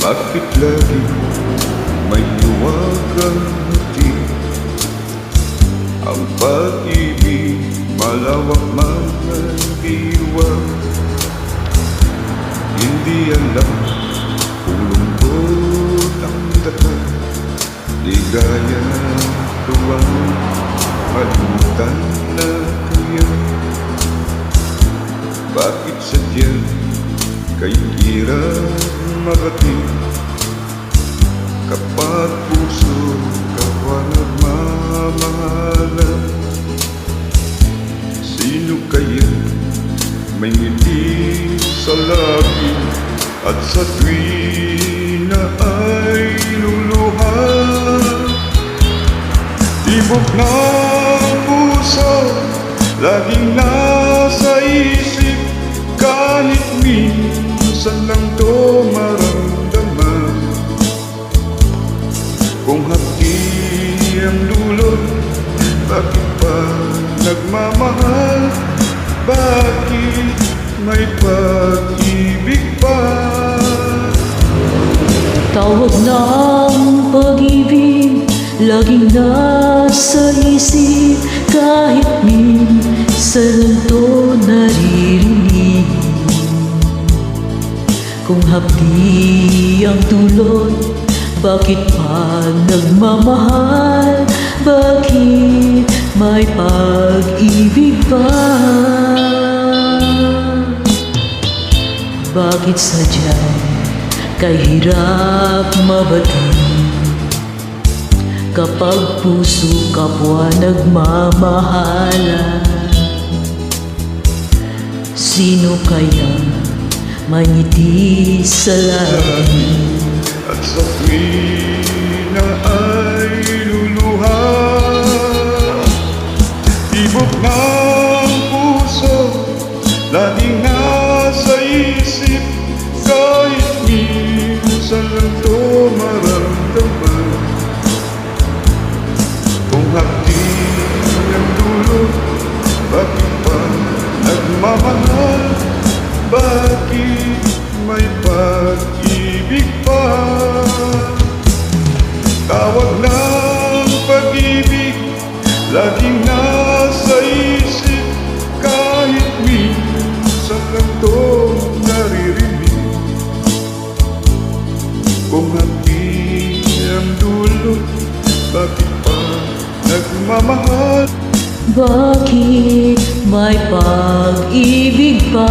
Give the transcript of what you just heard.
Bakit lagi may luwag ang hati? Ang pag-ibig malawak man ang diwa. Hindi alam kung lungkot ang data. Ligaya, tuwang, malimutan na kaya. Bakit sadyang kay hirap marating? Kapag puso kapwa nagmamahalan, sino kaya may ngiti sa labi at sa tuwina ay luluha? Tibok ng puso laging nasa isip, kahit minsan lang to maramdaman. Kung hapdi ang dulot, bakit pa nagmamahal? Bakit may pag-ibig pa? Tawag ng pag-ibig laging nasa isip, kahit minsan lang to naririnig. Kung hapdi ang dulot, bakit pa nagmamahal? Bakit may pag-ibig pa? Bakit sadyang kahirap mabati? Kapag puso kapwa nagmamahalan, sino kaya mangiti sa labi at sa tuwina ay luluha? Tibok ng puso laging nasa isip, kahit minsan lang to maramdaman. Kung hapdi ang dulot, bakit pa nagmamahal? Bakit may pag-ibig pa? Tawag ng pag-ibig laging nasa isip, kahit minsan lang to naririnig. Kung hapdi ang dulot, bakit pa nagmamahal? Bakit may pag-ibig pa?